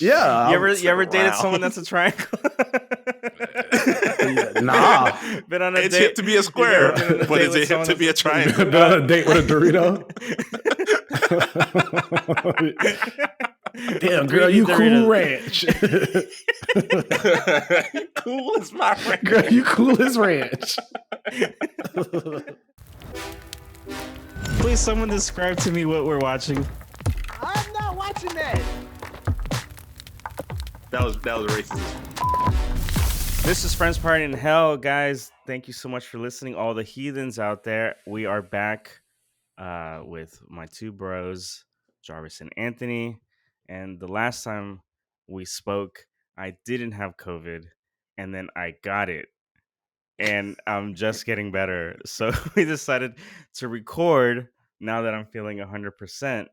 Yeah. You ever dated someone that's a triangle? Nah. Been on a It's date hip to be a square, but is it hip to be a triangle? Been on a date with a Dorito? Damn, girl, you cool ranch. Cool as my ranch. Girl, you cool as ranch. Please, someone describe to me what we're watching. I'm not watching that. That was racist. This is Friends Party in Hell, guys. Thank you so much for listening, all the heathens out there. We are back with my two bros, Jarvis and Anthony. And the last time we spoke, I didn't have COVID, and then I got it. And I'm just getting better. So we decided to record now that I'm feeling 100%.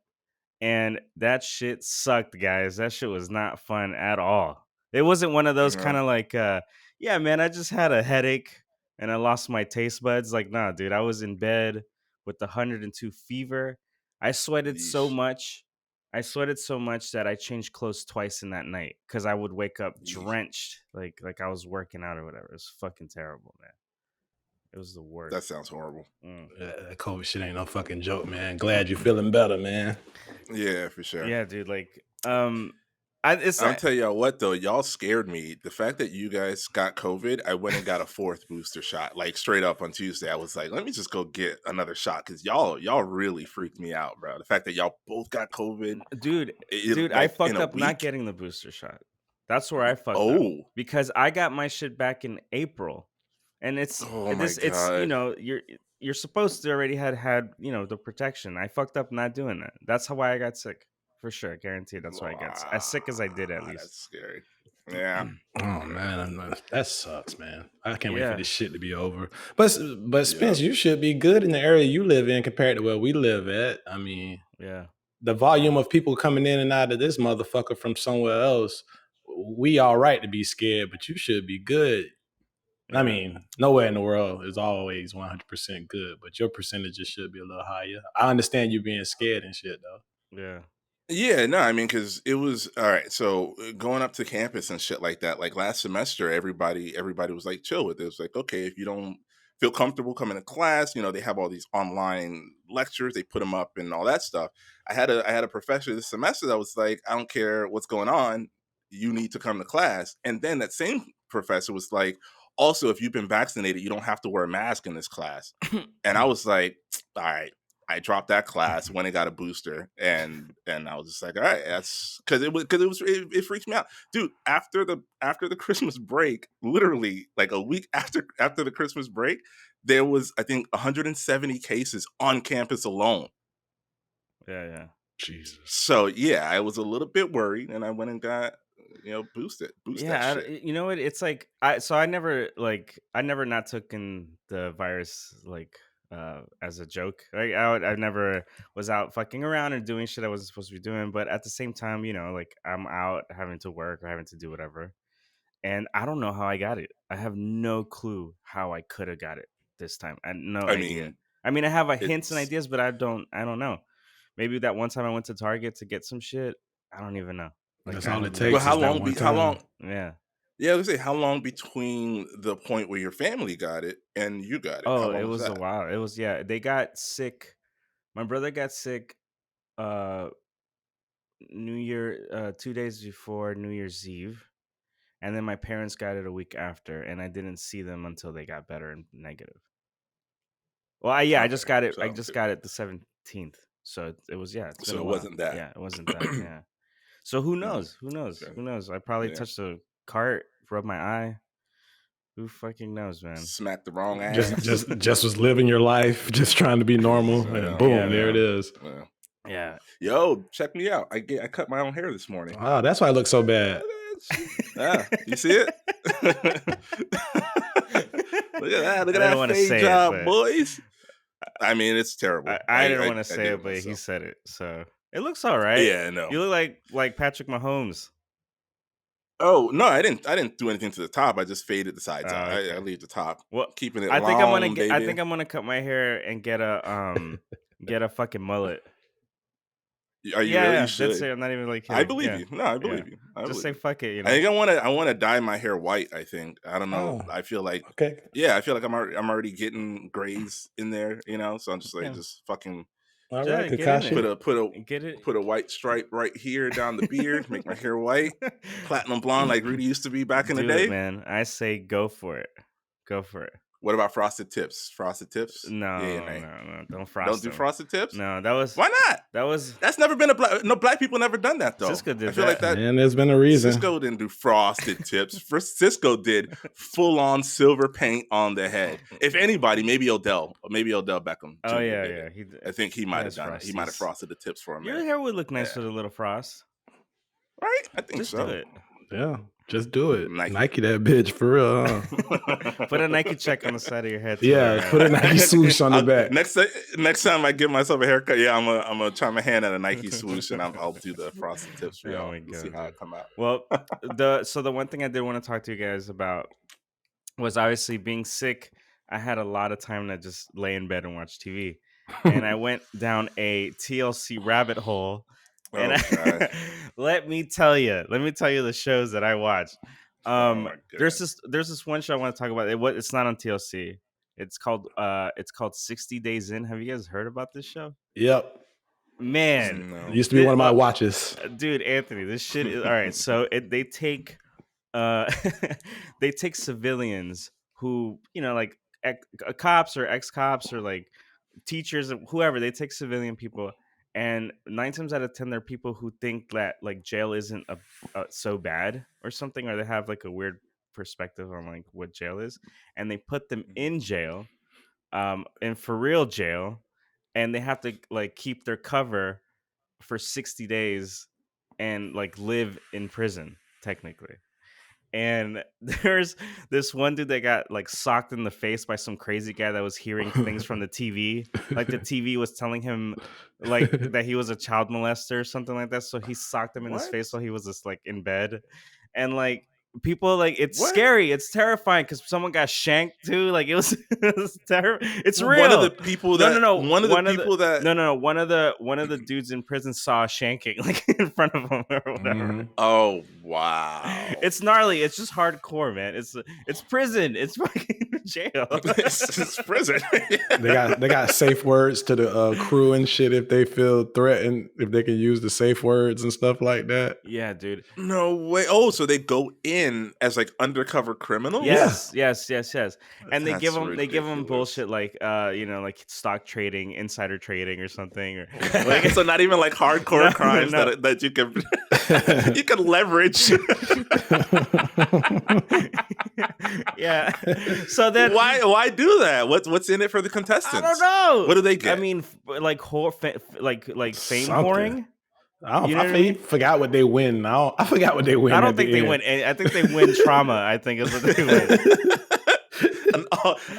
And that shit sucked, guys. That shit was not fun at all. It wasn't one of those kind of like, yeah, man, I just had a headache and I lost my taste buds. Like, nah, dude, I was in bed with the 102 fever. I sweated so much. That I changed clothes twice in that night because I would wake up drenched, like I was working out or whatever. It was fucking terrible, man. It was the worst. That sounds horrible. That COVID shit ain't no fucking joke, man. Glad you're feeling better, man. Yeah, for sure. Yeah, dude. Like, I'll tell y'all what though, y'all scared me. The fact that you guys got COVID, I went and got a 4th booster shot. Like straight up on Tuesday, I was like, let me just go get another shot because y'all really freaked me out, bro. The fact that y'all both got COVID, dude, I fucked up not getting the booster shot. That's where I fucked up because I got my shit back in April, and it's you know you're supposed to already had you know the protection. I fucked up not doing that. That's why I got sick. For sure, guaranteed. That's why I got as sick as I did, at least. That's scary. Yeah. Oh man, that sucks, man. I can't wait for this shit to be over. But Spence, you should be good in the area you live in compared to where we live at. I mean, the volume of people coming in and out of this motherfucker from somewhere else, we all right to be scared, but you should be good. I mean, nowhere in the world is always 100% good, but your percentages should be a little higher. I understand you being scared and shit, though. Yeah. Yeah, no, I mean, because it was all right. So going up to campus and shit like that, like last semester, everybody was like chill with it. It was like, okay, if you don't feel comfortable coming to class, you know, they have all these online lectures, they put them up and all that stuff. I had a professor this semester that was like, I don't care what's going on, you need to come to class. And then that same professor was like, also, if you've been vaccinated, you don't have to wear a mask in this class. And I was like, all right. I dropped that class, went and got a booster, and I was just like, all right, that's because it freaked me out, dude. After the Christmas break, literally like a week after the Christmas break, there was I think 170 cases on campus alone. Yeah. Jesus. So yeah, I was a little bit worried, and I went and got boosted. Yeah, that shit. You know what? It's like I never not taken the virus like. As a joke, like I never was out fucking around and doing shit I wasn't supposed to be doing, but at the same time, you know, like I'm out having to work or having to do whatever, and I don't know how I got it. I have no clue how I could have got it this time. I had no idea. I mean, I have hints and ideas, but I don't know. Maybe that one time I went to Target to get some shit. I don't even know. Like, that's all it takes. Well, how long? Yeah. Yeah, I was gonna say, how long between the point where your family got it and you got it? Oh, it was a while. It was they got sick. My brother got sick New Year 2 days before New Year's Eve. And then my parents got it a week after, and I didn't see them until they got better and negative. Well, I just got it. I just got it the 17th. So it was It's been so a it while. wasn't that. Yeah, it wasn't that. Yeah. So who knows? Okay. Who knows? I probably touched a cart, rubbed my eye. Who fucking knows, man? Smacked the wrong ass. Just was living your life, just trying to be normal, and boom, there it is. Yeah. Yo, check me out. I cut my own hair this morning. Oh, that's why I look so bad. Yeah, you see it? Look at that! Look at that fade job, boys. I mean, it's terrible. I didn't want to say it, but he said it, so it looks all right. Yeah, no. You look like Patrick Mahomes. Oh no, I didn't do anything to the top. I just faded the sides out. I leave the top. Well, keeping it. I think I'm gonna cut my hair and get a fucking mullet. Are you really? You should. That's it. I'm not even like kidding. I believe you. No, I believe you. Just say fuck it. You know. I think I want to dye my hair white. I think. I don't know. I feel like. Okay. Yeah, I feel like I'm already getting grays in there. You know, so I'm just like just fucking. All right, Kakashi. Put a white stripe right here down the beard. Make my hair white, platinum blonde like Rudy used to be back in the day. Man, I say go for it. Go for it. What about frosted tips? Frosted tips? No, don't frost. Don't do frosted tips. No, that was why not? That's never been black people never done that though. Cisco did. I feel like that. And there's been a reason. Cisco didn't do frosted tips. Cisco did full on silver paint on the head. If anybody, maybe Odell Beckham. Oh yeah. I think he might have done it. He might have frosted the tips for him. Your hair would look nice with a little frost, right? I think just so. Do it. Yeah. Just do it. Nike that bitch for real. Huh? Put a Nike check on the side of your head. Put a Nike swoosh on the back. Next time I give myself a haircut, I'm gonna try my hand at a Nike swoosh and I'll do the frosted tips for y'all and see how it come out. Well, the one thing I did want to talk to you guys about was obviously being sick. I had a lot of time to just lay in bed and watch TV, and I went down a TLC rabbit hole. And let me tell you the shows that I watched. There's this one show I want to talk about. It's not on TLC. It's called 60 Days In. Have you guys heard about this show? Yep. Man, it used to be one of my watches. Dude, Anthony, this shit is all right. So they take civilians who, like cops or ex-cops or like teachers, whoever. They take civilian people. And 9 times out of 10, there are people who think that like jail isn't so bad or something, or they have like a weird perspective on like what jail is, and they put them in jail, in for real jail, and they have to like keep their cover for 60 days and like live in prison technically. And there's this one dude that got like socked in the face by some crazy guy that was hearing things from the TV. Like the TV was telling him like that he was a child molester or something like that. So he socked him in his face while he was just like in bed. And like people like it's scary. It's terrifying because someone got shanked too. Like it was terrible. It's real. One of the people that one of the dudes in prison saw a shanking like in front of him or whatever. Mm-hmm. Oh wow. It's gnarly. It's just hardcore, man. It's prison. It's fucking jail. It's prison. They got safe words to the crew and shit if they feel threatened, if they can use the safe words and stuff like that. Yeah, dude. No way. Oh, so they go in as like undercover criminals? Yes. And they give them bullshit like like stock trading, insider trading or something, or like so not even like hardcore crimes that you can you can leverage. Yeah. So then why do that? What's in it for the contestants? I don't know. What do they get? I mean, like fame whoring. I forgot what they win now. I forgot what they win. I don't think they win. I think they win trauma. I think is what they win.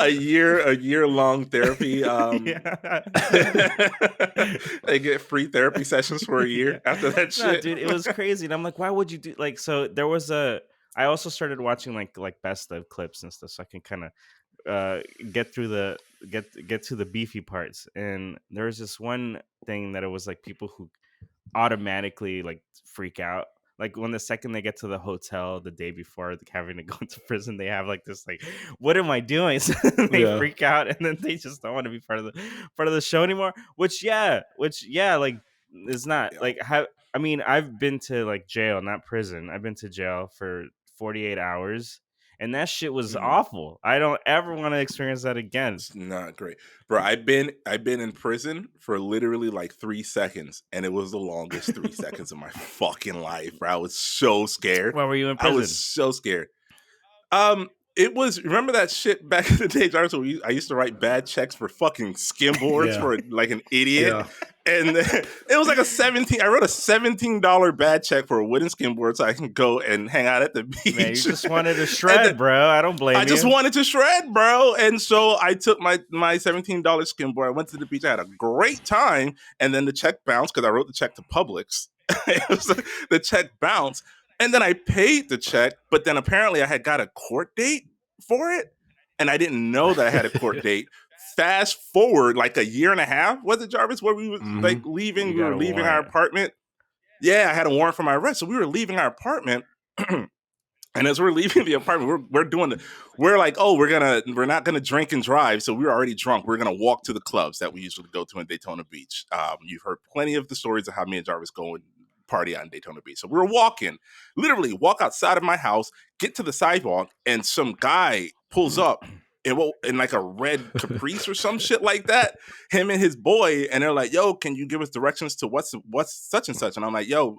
A year long therapy. They get free therapy sessions for a year after that shit. No, dude, it was crazy. And I'm like, why would you do like? So there was I also started watching like best of clips and stuff, so I can kind of get to the beefy parts. And there was this one thing that it was like people who automatically like freak out. Like when the second they get to the hotel the day before having to go into prison, they have like this like, what am I doing? So they freak out and then they just don't want to be part of the show anymore. Which like is not like I mean, I've been to like jail, not prison. I've been to jail for 48 hours. And that shit was awful. I don't ever want to experience that again. It's not great. Bro, I've been in prison for literally like 3 seconds, and it was the longest 3 seconds of my fucking life, bro. I was so scared. Why were you in prison? I was so scared. It was, remember that shit back in the day, Jarvis, where I used to write bad checks for fucking skim boards for like an idiot. Yeah. And it was like I wrote a $17 bad check for a wooden skim board so I can go and hang out at the beach. Man, you just wanted to shred, bro. I don't blame you. I just wanted to shred, bro. And so I took my $17 skim board. I went to the beach. I had a great time. And then the check bounced because I wrote the check to Publix. The check bounced. And then I paid the check, but then apparently I had got a court date for it. And I didn't know that I had a court date fast forward like a year and a half, was it, Jarvis, where we was like leaving? We were leaving our apartment. Yeah, I had a warrant for my arrest. So we were leaving our apartment. And as we're leaving the apartment, we're like, oh, we're not gonna drink and drive. So we were already drunk. We're gonna walk to the clubs that we usually go to in Daytona Beach. You've heard plenty of the stories of how me and Jarvis go and party out in Daytona Beach. So we were literally walk outside of my house, get to the sidewalk, and some guy pulls up in like a red Caprice or some shit like that. Him and his boy, and they're like, yo, can you give us directions to what's such and such? And I'm like, yo,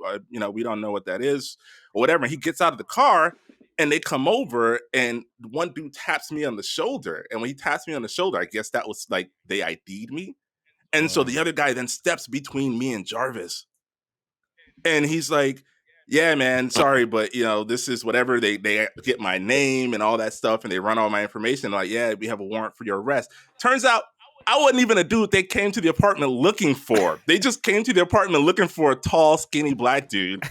we don't know what that is or whatever. And he gets out of the car. And they come over, and one dude taps me on the shoulder. And when he taps me on the shoulder, I guess that was like they ID'd me. And so the other guy then steps between me and Jarvis. And he's like, yeah, man, sorry, but, this is whatever. They get my name and all that stuff, and they run all my information. Like, yeah, we have a warrant for your arrest. Turns out, I wasn't even a dude they came to the apartment looking for. They just came to the apartment looking for a tall, skinny black dude.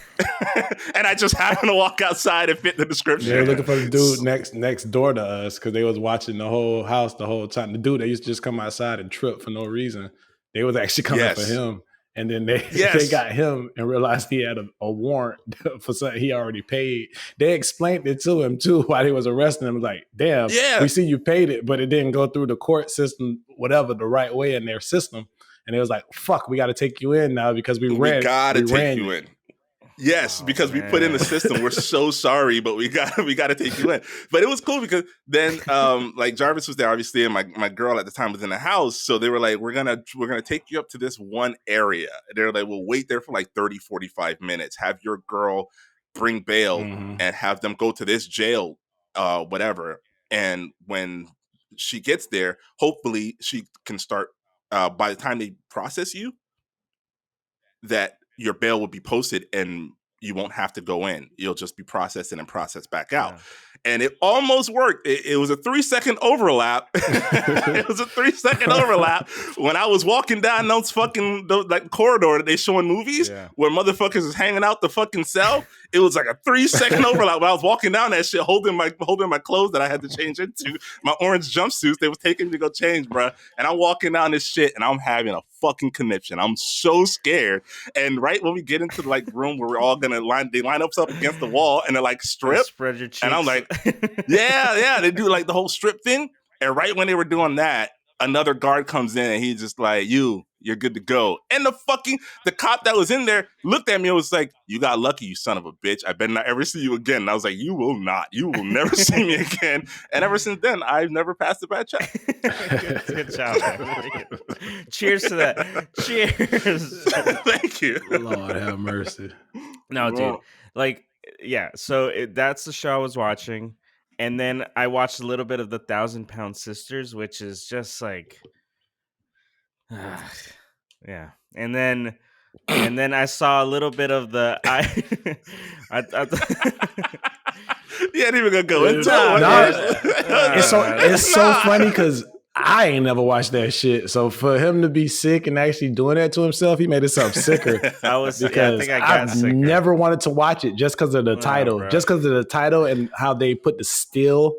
And I just happened to walk outside and fit the description. They were looking for the dude next door to us because they was watching the whole house the whole time. The dude that used to just come outside and trip for no reason. They was actually coming for him. And then they got him and realized he had a warrant for something he already paid. They explained it to him too while he was arresting him. Like, damn, we see you paid it, but it didn't go through the court system, whatever, the right way in their system. And it was like, fuck, we got to take you in now because we got to take you in. Yes, because we put in the system. We're so sorry, but we got to take you in. But it was cool because then like Jarvis was there, obviously, and my girl at the time was in the house. So they were like, we're gonna take you up to this one area. They're like, we'll wait there for like 30, 45 minutes. Have your girl bring bail and have them go to this jail, whatever. And when she gets there, hopefully she can start by the time they process you, that your bail will be posted and you won't have to go in. You'll just be processed in and processed back out. Yeah. And it almost worked. It was a 3-second overlap. It was a 3-second overlap when I was walking down those fucking corridor that they show in movies where motherfuckers is hanging out the fucking cell. It was like a 3-second overlap when I was walking down that shit, holding my clothes that I had to change into, my orange jumpsuits. They was taking me to go change, bro. And I'm walking down this shit and I'm having a fucking conniption. I'm so scared. And right when we get into the like room where we're all gonna line up against the wall and they're like strip. Spread your cheeks. And I'm like, yeah, they do like the whole strip thing. And right when they were doing that, another guard comes in and he's just like, you're good to go. And the cop that was in there looked at me and was like, you got lucky, you son of a bitch. I better not ever see you again. And I was like, you will not. You will never see me again. And ever since then, I've never passed a bad check. Good job, man. Cheers to that. Cheers. Thank you. Lord have mercy. No, dude. Like, yeah, so that's the show I was watching. And then I watched a little bit of the 1,000 Pound Sisters, which is just like, yeah. And then I saw a little bit of the you ain't even gonna go into it. It's so funny because I ain't never watched that shit. So for him to be sick and actually doing that to himself, he made himself sicker. I think I got sicker. Never wanted to watch it just because of the title. Bro. Just because of the title and how they put the still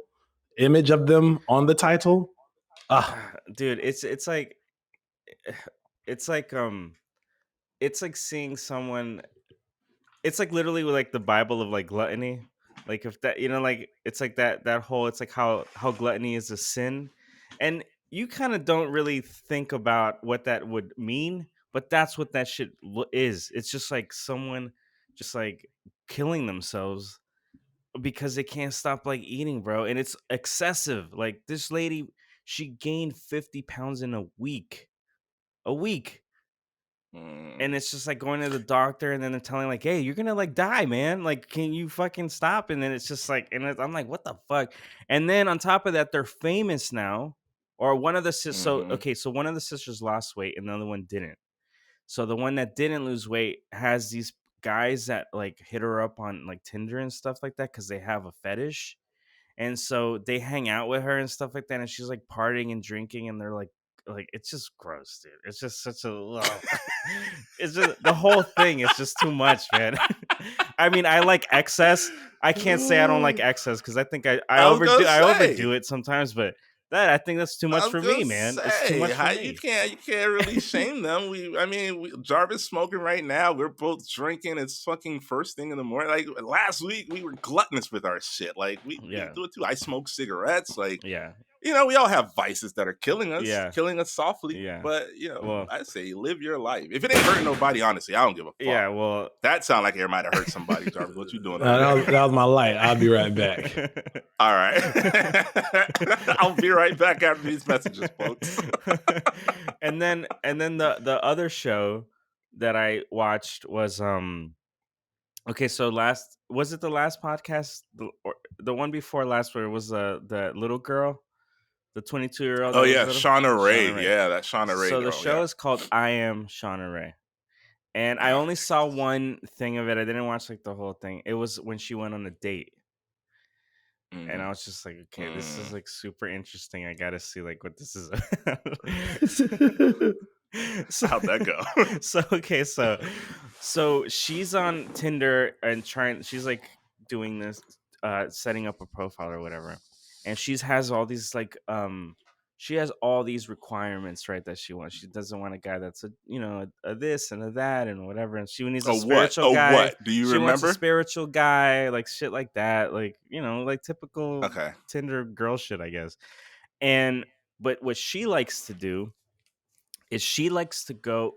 image of them on the title. Dude, it's like seeing someone. It's like literally like the Bible of like gluttony. Like if that, like it's like that whole. It's like how gluttony is a sin. And you kind of don't really think about what that would mean, but that's what that shit is. It's just like someone just like killing themselves because they can't stop like eating, bro. And it's excessive. Like this lady, she gained 50 pounds in a week. And it's just like going to the doctor and then they're telling like, hey, you're gonna like die, man. Like, can you fucking stop? And then it's just like, I'm like, what the fuck? And then on top of that, they're famous now. Or one of the sisters. So one of the sisters lost weight and the other one didn't. So the one that didn't lose weight has these guys that like hit her up on like Tinder and stuff like that because they have a fetish. And so they hang out with her and stuff like that. And she's like partying and drinking and they're like it's just gross, dude. It's just such a it's just the whole thing is just too much, man. I mean, I like excess. I can't say I don't like excess because I think I overdo it sometimes, but I think that's too much for me, man. It's too much for me. You can't really shame them. Jarvis smoking right now. We're both drinking. It's fucking first thing in the morning. Like last week, we were gluttonous with our shit. Like we do it too. I smoke cigarettes. Like we all have vices that are killing us softly. Yeah. But I say live your life. If it ain't hurting nobody, honestly, I don't give a fuck. Yeah, well, that sound like it might have hurt somebody, Jarvis. What you doing? That was my light. I'll be right back. All right. I'll be right back after these messages, folks. and then the other show that I watched was okay, so was it the last podcast, the one before last, where it was the little girl, the 22-year-old? Oh yeah, Shauna Rae. Yeah, that Shauna Rae. So girl, the show is called I Am Shauna Rae, and I only saw one thing of it. I didn't watch like the whole thing. It was when she went on a date. And I was just like, okay, this is like super interesting. I gotta see like what this is about. So, how'd that go? So she's on Tinder and she's like doing this, setting up a profile or whatever, and she has all these like she has all these requirements, right, that she wants. She doesn't want a guy that's a this and a that and whatever, and she needs a spiritual guy. What? Do you remember? Wants a spiritual guy, like shit like that, like like typical Tinder girl shit, I guess. But what she likes to do is she likes to go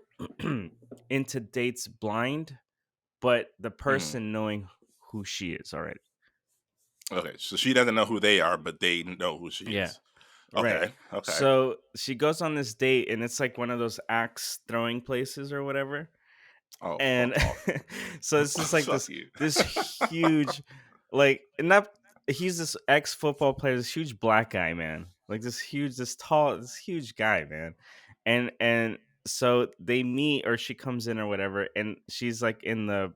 into dates blind, but the person knowing who she is already. Okay, so she doesn't know who they are, but they know who she is. Okay. Right. Okay. So she goes on this date, and it's like one of those axe throwing places or whatever. Oh. And so it's just like this huge, like, he's this ex-football player, this huge black guy, man. Like this huge guy, man. And so they meet, or she comes in or whatever, and she's like in the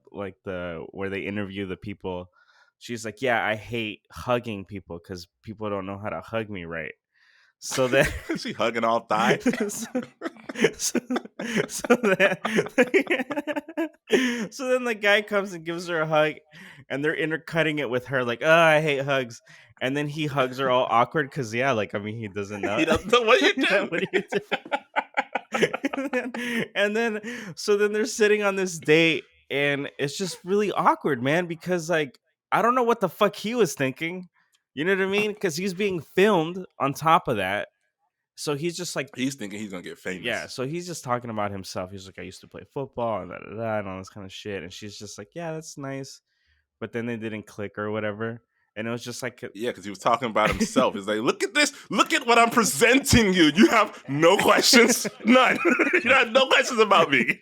where they interview the people. She's like, yeah, I hate hugging people because people don't know how to hug me right. So then is she hugging all thighs? so then the guy comes and gives her a hug, and they're intercutting it with her like, oh, I hate hugs. And then he hugs her all awkward because, he doesn't know. He doesn't know what you do. And then they're sitting on this date, and it's just really awkward, man, because like, I don't know what the fuck he was thinking. You know what I mean? Because he's being filmed on top of that. So he's just like... he's thinking he's going to get famous. Yeah, so he's just talking about himself. He's like, I used to play football and and all this kind of shit. And she's just like, yeah, that's nice. But then they didn't click or whatever. And it was just like... yeah, because he was talking about himself. He's like, look at this. Look at what I'm presenting you. You have no questions. None. You have no questions about me.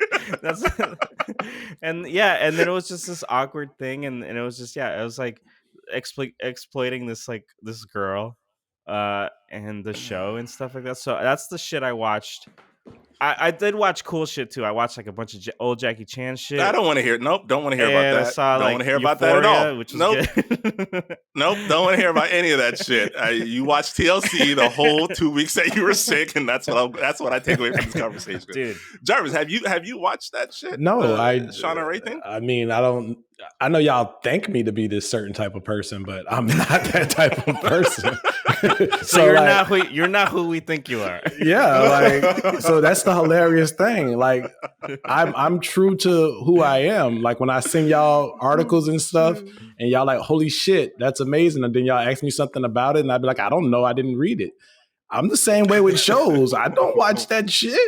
And then it was just this awkward thing. And it was just, it was like... exploiting this girl and the show and stuff like that. So that's the shit I watched. I did watch cool shit too. I watched like a bunch of old Jackie Chan shit. I don't want to hear. Nope, don't want to hear about that. Don't want to hear about that at all. Which was Nope, don't want to hear about any of that shit. You watched TLC the whole 2 weeks that you were sick, and that's what I take away from this conversation. Dude, Jarvis, have you watched that shit? No, Shauna Rae thing. I mean, I don't. I know y'all think me to be this certain type of person, but I'm not that type of person. So you're not who we think you are. Yeah, so that's the hilarious thing. Like, I'm true to who I am. Like when I send y'all articles and stuff, and y'all like, holy shit, that's amazing. And then y'all ask me something about it, and I'd be like, I don't know, I didn't read it. I'm the same way with shows. I don't watch that shit.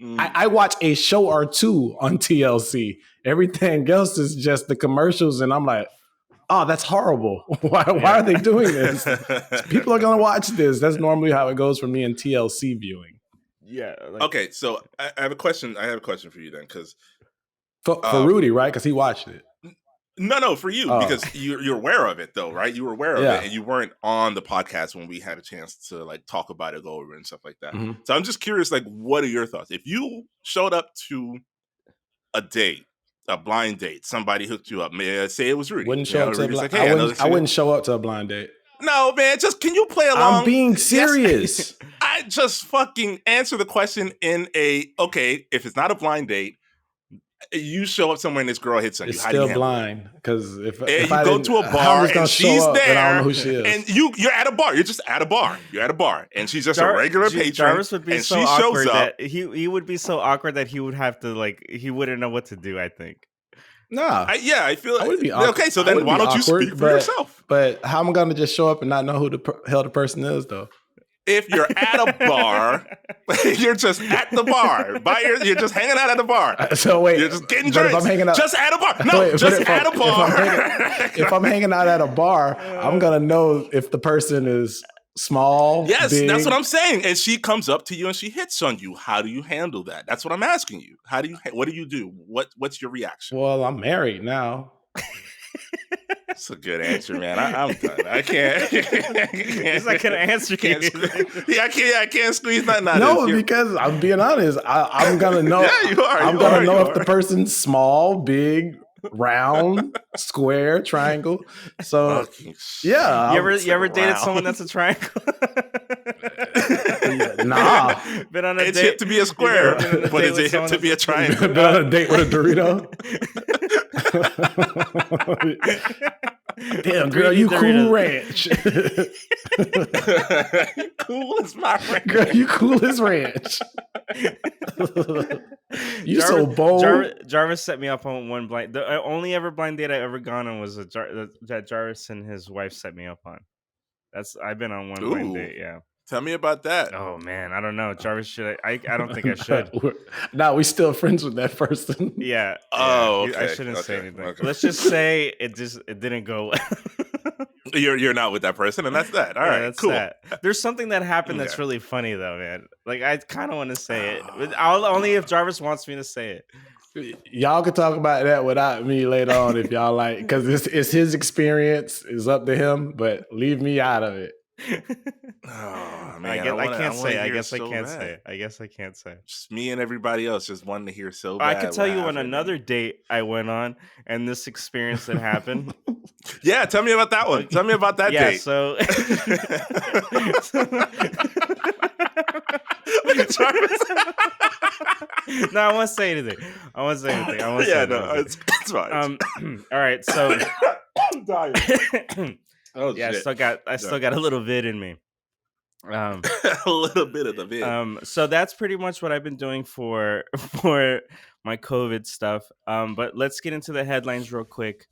I watch a show or two on TLC. Everything else is just the commercials, and I'm like, oh, that's horrible. Why are they doing this? People are going to watch this. That's normally how it goes for me in TLC viewing. Yeah. Okay, so I have a question. I have a question for you then, because for Rudy, right? Because he watched it. No, for you, because you're aware of it though, right? You were aware of it, and you weren't on the podcast when we had a chance to like talk about it, go over it and stuff like that. Mm-hmm. So I'm just curious, like, what are your thoughts? If you showed up to a date, a blind date, somebody hooked you up, may I say it was Rudy? Wouldn't show up to a blind date. I wouldn't show up to a blind date. No, man, just can you play along? I'm being serious. Yes. I just fucking answer the question in okay, if it's not a blind date, You show up somewhere and this girl hits on you. It's How do you still handle blind because if you I go to a I'm bar just gonna and show she's up there, and I don't know who she is. and you're at a bar. You're just at a bar. You're at a bar, and she's just a regular patron. Jarvis would be and so she awkward shows up. that he would be so awkward that he would have to he wouldn't know what to do. I think. Nah, I feel I would be awkward. Okay. So then, why don't you speak for yourself? But how am I gonna just show up and not know who the hell the person is though? If you're at a bar, you're just at the bar. You're just hanging out at the bar. So wait, you're just getting drinks. If I'm hanging out, just at a bar. No, just at a bar. If I'm hanging out at a bar, I'm gonna know if the person is small. Yes, big. That's what I'm saying. And she comes up to you and she hits on you. How do you handle that? That's what I'm asking you. What do you do? What's your reaction? Well, I'm married now. That's a good answer, man. I'm done. I can't. It's like an answer. I can't squeeze nothing out of this. No, because I'm being honest. I'm gonna know. Yeah, you are. I'm gonna know if the person's small, big, round, square, triangle. So yeah. You ever dated someone that's a triangle? Nah. Been on a it's date hip to be a square, but is it hip to be a triangle? Been on a date with a Dorito? Damn, girl, you cool ranch. Cool as my ranch. Girl, you cool as ranch. You so bold. Jarvis set me up on one blind. The only ever blind date I ever gone on was that Jarvis and his wife set me up on. I've been on one blind date. Yeah. Tell me about that. Oh man, I don't know. Jarvis, should I don't think I should. No, we still friends with that person. Yeah. Oh, okay. I shouldn't say anything. Okay. Let's just say it didn't go well. You're not with that person, and that's that. All right, that's cool. That. There's something that happened that's really funny though, man. Like I kind of want to say it. Only if Jarvis wants me to say it. Y'all can talk about that without me later on if y'all like, because it's his experience. It's up to him, but leave me out of it. Oh man, I can't say. I guess I can't say. I guess I can't say. Just me and everybody else just wanting to hear so bad. I could tell you on another date I went on, and this experience that happened. Yeah, tell me about that one. Tell me about that date. So. No, I won't say anything. It's fine. All right, so. I'm dying. Oh yeah, shit. I still got a little vid in me. A little bit of the vid. So that's pretty much what I've been doing for my COVID stuff. But let's get into the headlines real quick.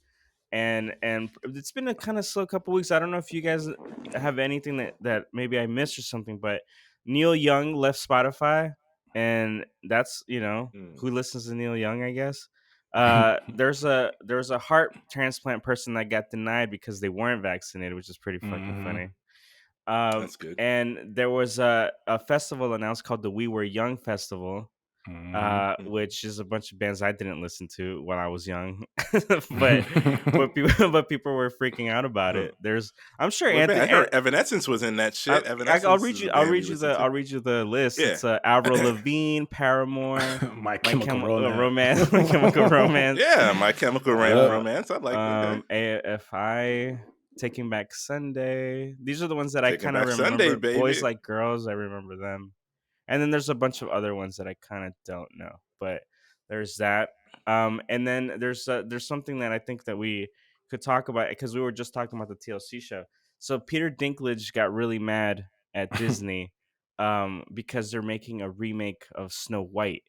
And it's been a kind of slow couple weeks. I don't know if you guys have anything that maybe I missed or something, but Neil Young left Spotify, and that's who listens to Neil Young, I guess. There's a heart transplant person that got denied because they weren't vaccinated, which is pretty fucking funny. That's good. And there was a festival announced called the We Were Young Festival, which is a bunch of bands I didn't listen to when I was young, but people were freaking out about it. I'm sure Anthony. I heard Evanescence was in that shit. I'll read you the list. Yeah. It's Avril Lavigne, Paramore, My Chemical Romance. My Chemical Romance. Yeah, My Chemical Romance. I like AFI. Taking Back Sunday. These are the ones that I kind of remember. Sunday, baby. Boys Like Girls, I remember them. And then there's a bunch of other ones that I kind of don't know. But there's that. And then there's something that I think that we could talk about, because we were just talking about the TLC show. So Peter Dinklage got really mad at Disney because they're making a remake of Snow White.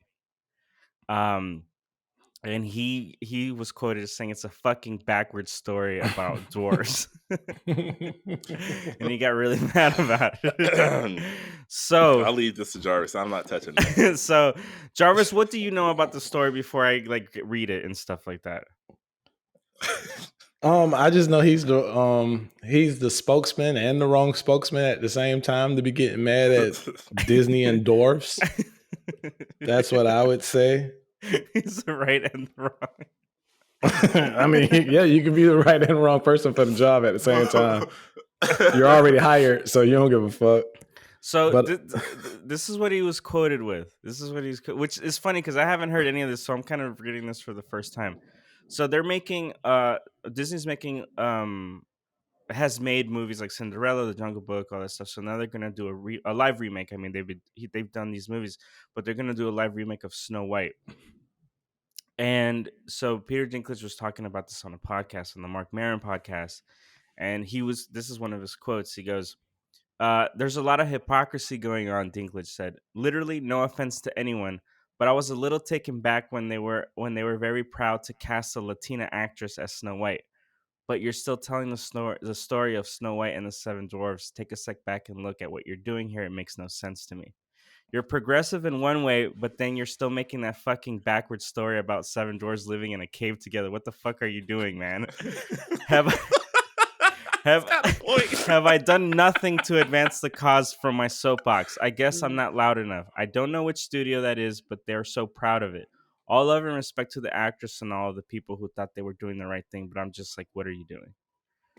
And he was quoted as saying it's a fucking backwards story about dwarves. And he got really mad about it. So I'll leave this to Jarvis. I'm not touching it. So Jarvis, what do you know about the story before I read it and stuff like that? I just know he's the spokesman and the wrong spokesman at the same time to be getting mad at Disney and dwarfs. That's what I would say. He's the right and the wrong. I mean, yeah, you can be the right and the wrong person for the job at the same time. You're already hired, so you don't give a fuck. So this is what he was quoted with. Which is funny because I haven't heard any of this, so I'm kind of reading this for the first time. So they're making Disney's making has made movies like Cinderella, The Jungle Book, all that stuff. So now they're gonna do a live remake. I mean, they've done these movies, but they're gonna do a live remake of Snow White. And so Peter Dinklage was talking about this on a podcast, on the Mark Maron podcast, and this is one of his quotes. He goes, there's a lot of hypocrisy going on, Dinklage said. Literally, no offense to anyone, but I was a little taken back when they were very proud to cast a Latina actress as Snow White. But you're still telling the story of Snow White and the Seven Dwarfs. Take a step back and look at what you're doing here. It makes no sense to me. You're progressive in one way, but then you're still making that fucking backwards story about seven dwarves living in a cave together. What the fuck are you doing, man? Have I done nothing to advance the cause from my soapbox? I guess I'm not loud enough. I don't know which studio that is, but they're so proud of it. All love and respect to the actress and all of the people who thought they were doing the right thing, but I'm just like, what are you doing?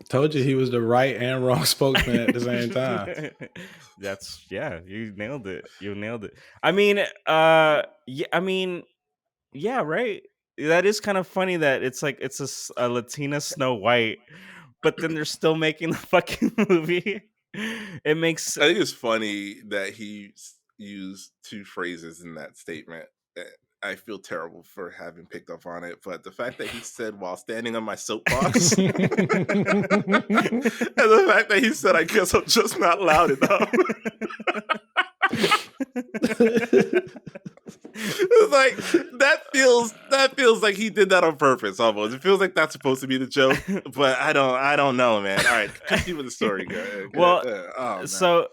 Told you he was the right and wrong spokesman at the same time. You nailed it. I mean, yeah, right. That is kind of funny that it's like it's a Latina Snow White, but then they're still making the fucking movie. It makes. I think it's funny that he used two phrases in that statement. I feel terrible for having picked up on it, but the fact that he said while standing on my soapbox, and the fact that he said, "I guess I'm just not loud enough." It's like that feels like he did that on purpose almost. It feels like that's supposed to be the joke, but I don't know, man. All right, continue with the story. Well, so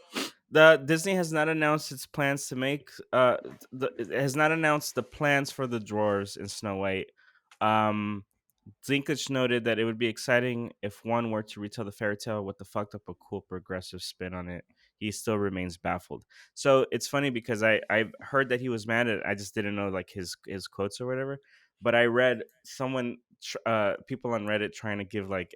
the Disney has not announced its plans to make it has not announced the plans for the dwarves in Snow White. Dinklage noted that it would be exciting if one were to retell the fairy tale with the fucked up a cool progressive spin on it. He still remains baffled. So it's funny because I've heard that he was mad at it. I just didn't know like his quotes or whatever. But I read people on Reddit trying to give like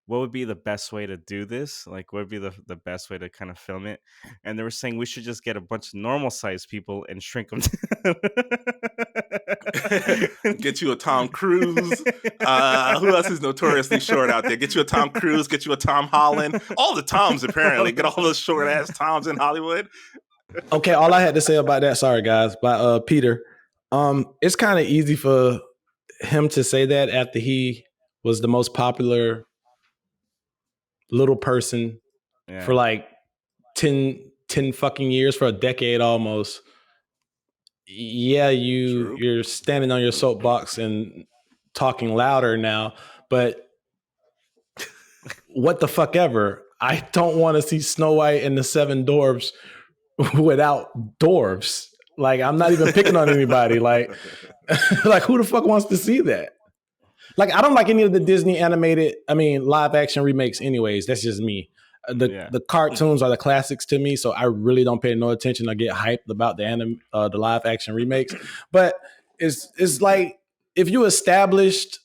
what would be the best way to do this? Like, what would be the best way to kind of film it? And they were saying we should just get a bunch of normal sized people and shrink them. Get you a Tom Cruise. Who else is notoriously short out there? Get you a Tom Cruise. Get you a Tom Holland. All the Toms, apparently. Get all those short ass Toms in Hollywood. Okay, all I had to say about that, sorry guys, by Peter. It's kind of easy for him to say that after he was the most popular little person for like 10 fucking years, for a decade almost. Yeah, you're standing on your soapbox and talking louder now, but what the fuck ever. I don't want to see Snow White and the Seven Dwarfs without dwarves. Like, I'm not even picking on anybody. Like who the fuck wants to see that? Like, I don't like any of the Disney live action remakes anyways. That's just me. The cartoons are the classics to me, so I really don't pay no attention or get hyped about the live action remakes. But it's like, if you established,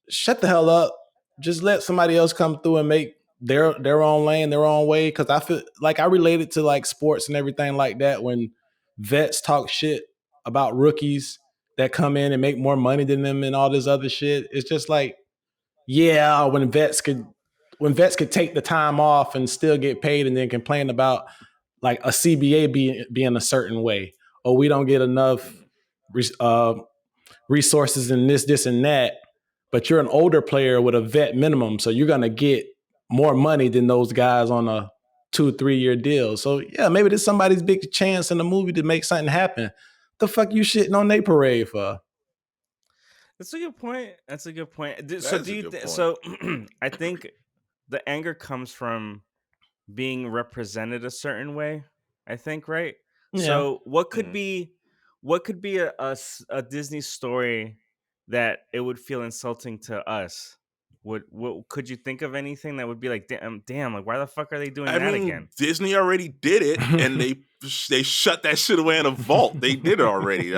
shut the hell up. Just let somebody else come through and make their own lane, their own way. Because I feel like I relate it to like sports and everything like that. When vets talk shit about rookies that come in and make more money than them and all this other shit, it's just like, yeah, when vets could take the time off and still get paid, and then complain about like a CBA being a certain way, or we don't get enough resources and this and that. But you're an older player with a vet minimum, so you're gonna get more money than those guys on a 2-3 year deal. So yeah, maybe there's somebody's big chance in the movie to make something happen. The fuck you shitting on their parade for? That's a good point. So I think the anger comes from being represented a certain way, I think, right? Yeah. So what could be a Disney story that it would feel insulting to us? What could you think of anything that would be like, damn, like why the fuck are they doing that again? Disney already did it, and they shut that shit away in a vault. They did it already.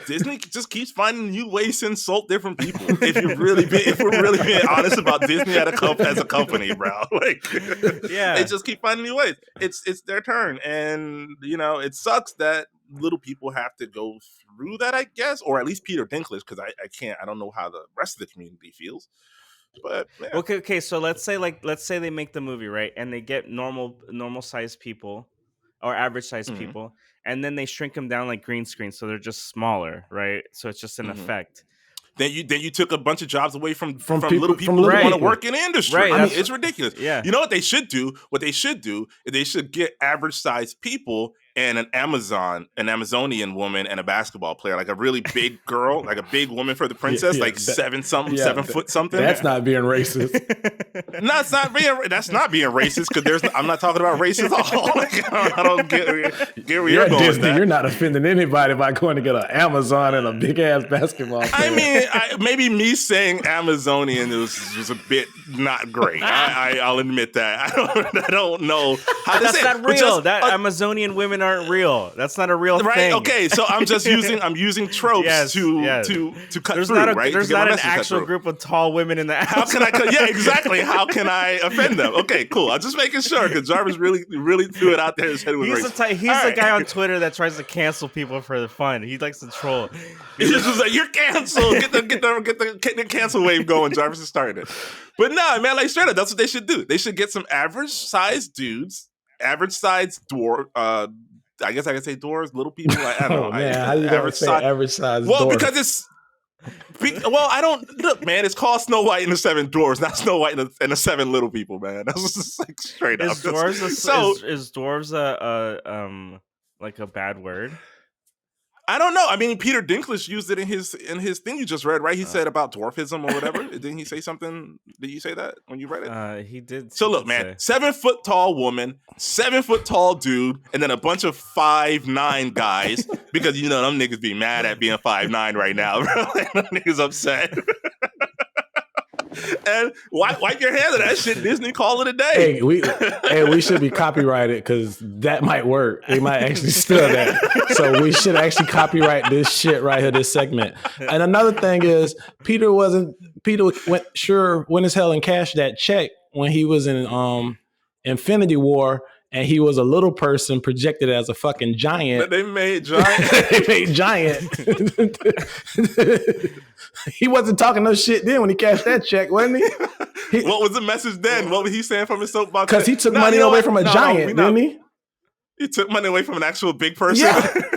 Disney just keeps finding new ways to insult different people. If we're really being honest about Disney as a company, bro, like, yeah, they just keep finding new ways. It's their turn, and it sucks that little people have to go through that, I guess, or at least Peter Dinklage, because I don't know how the rest of the community feels. But yeah. Okay. So let's say they make the movie, right, and they get normal sized people or average sized people, and then they shrink them down like green screen, so they're just smaller, right? So it's just an effect. Then you took a bunch of jobs away from people, little people who want to work in the industry. Right. I mean, it's ridiculous. Yeah. You know what they should do? What they should do is they should get average sized people and an Amazonian woman and a basketball player, like a really big girl, like a big woman for the princess, like 7 foot something. That's not being racist. No, it's not being. That's not being racist because I'm not talking about race at all. Like, I don't get where you're going. Disney, with that. you're not offending anybody by going to get an Amazon and a big ass basketball player. I mean, maybe me saying Amazonian was a bit not great. I'll admit that. I don't know how to That's say not real. Amazonian women aren't real. That's not a real right? thing. Okay, so I'm using tropes to cut there's through, not right? There's not an actual group of tall women in the How can I? Yeah, exactly. How can I offend them? Okay, cool. I'm just making sure because Jarvis really threw it out there and said it was racist. He's the guy on Twitter that tries to cancel people for the fun. He likes to troll. He's just like, you're canceled. Get the cancel wave going. Jarvis has started it. But no, man, like straight up, that's what they should do. They should get some average sized dudes, average sized dwarf. I guess I could say dwarves, little people. I don't know. Man, how you average size? Well, dwarf? because it's. Well, I don't look, man. It's called Snow White and the Seven Dwarves, not Snow White and the Seven Little People, man. That's just like straight up. Is dwarves like a bad word? I don't know. I mean, Peter Dinklage used it in his thing you just read, right? He said about dwarfism or whatever. Didn't he say something? Did you say that when you read it? He did. So look, man, 7 foot tall woman, 7 foot tall dude, and then a bunch of 5'9" guys because you know them niggas be mad at being 5'9" right now, bro. Them niggas upset. And wipe your hands of that shit. Disney, call it a day. Hey, we should be copyrighted because that might work. They might actually steal that. So we should actually copyright this shit right here, this segment. And another thing is, Peter went as hell and cashed that check when he was in Infinity War. And he was a little person projected as a fucking giant. But they made giant. They made giant. He wasn't talking no shit then when he cashed that check, wasn't he? What was the message then? What was he saying from his soapbox? Because he took money away from a giant, didn't he? He took money away from an actual big person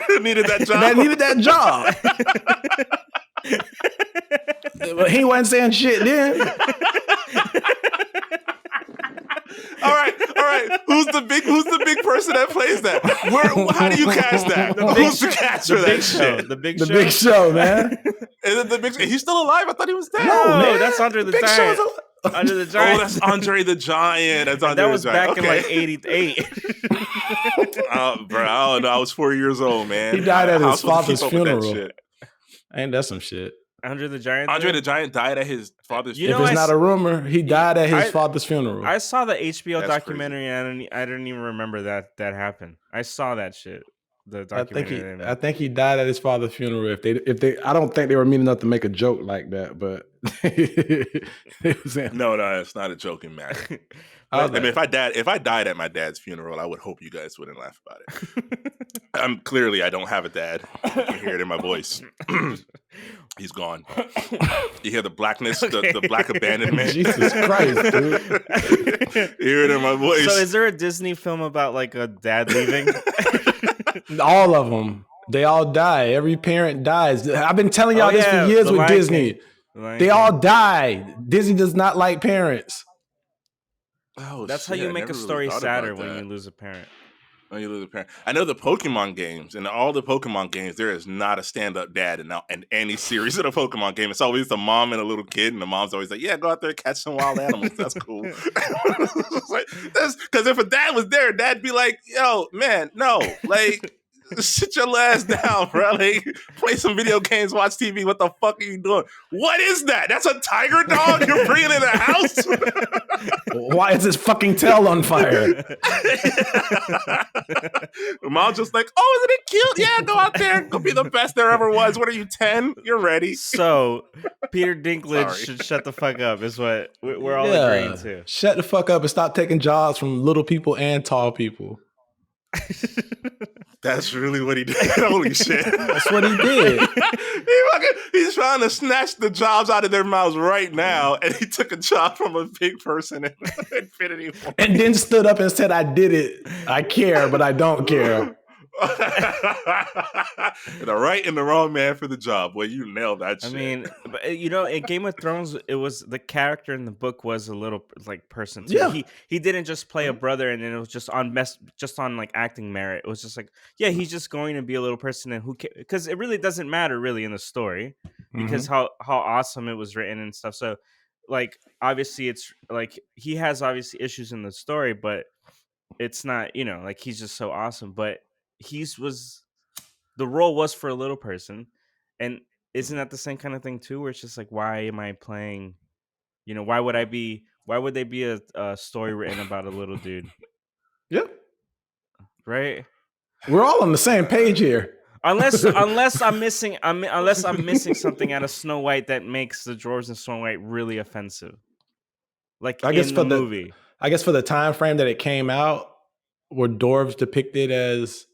who needed that job. That needed that job. But he wasn't saying shit then. All right. Who's the big person that plays that? How do you cast that? Who's the cast for that shit? The Big The Show. Big Show, man. Is it the Big Show? He's still alive? I thought he was dead. No, man. That's Andre the Giant. Andre the Giant. Oh, that's Andre the Giant. That was back in like '88. Bro, I don't know. I was 4 years old, man. He died at his father's funeral. Ain't that some shit? Andre the Giant. Andre the Giant died at his father's funeral. If it's not a rumor, he died at his father's funeral. I saw the HBO documentary and I didn't even remember that happened. I saw that shit. The documentary. I think he died at his father's funeral. If they, I don't think they were mean enough to make a joke like that, but no, it's not a joking matter. I mean, if I died at my dad's funeral, I would hope you guys wouldn't laugh about it. I don't have a dad. You can hear it in my voice. He's gone. You hear the blackness, the black abandonment. Jesus Christ, dude. You hear it in my voice. So is there a Disney film about like a dad leaving? All of them. They all die. Every parent dies. I've been telling y'all this for years with Disney. They all die. Disney does not like parents. Oh, that's how you make a story sadder when you lose a parent. When you lose a parent. I know the Pokemon games, and all the Pokemon games, there is not a stand-up dad in any series of the Pokemon game. It's always the mom and a little kid, and the mom's always like, yeah, go out there and catch some wild animals. That's cool. Because if a dad was there, dad'd be like, yo, man, no, like, sit your ass down, bro. Like, play some video games, watch TV. What the fuck are you doing? What is that? That's a tiger dog you're bringing in the house? Why is his fucking tail on fire? Mom's just like, oh, isn't it cute? Yeah, go out there. Go be the best there ever was. What are you, 10? You're ready. So, Peter Dinklage should shut the fuck up is what we're all agreeing to. Shut the fuck up and stop taking jobs from little people and tall people. That's really what he did. Holy shit. That's what he did. He's trying to snatch the jobs out of their mouths right now, and he took a job from a big person in Infinity War. And then stood up and said, I did it. I care, but I don't care. The right and the wrong man for the job. Well, you nailed that shit. I mean, but, in Game of Thrones, it was the character in the book was a little like person too. Yeah. He didn't just play a brother, and then it was just on like acting merit. It was just like, yeah, he's just going to be a little person, and because it really doesn't matter really in the story because how awesome it was written and stuff. So, like, obviously, it's like he has obviously issues in the story, but it's not like he's just so awesome. But the role was for a little person, and isn't that the same kind of thing too, where it's just like, why am I playing, why would they be a story written about a little dude? Yeah, right, we're all on the same page here. unless I'm missing something out of Snow White that makes the dwarves in Snow White really offensive, like I guess in the movie. I guess for the time frame that it came out, were dwarves depicted as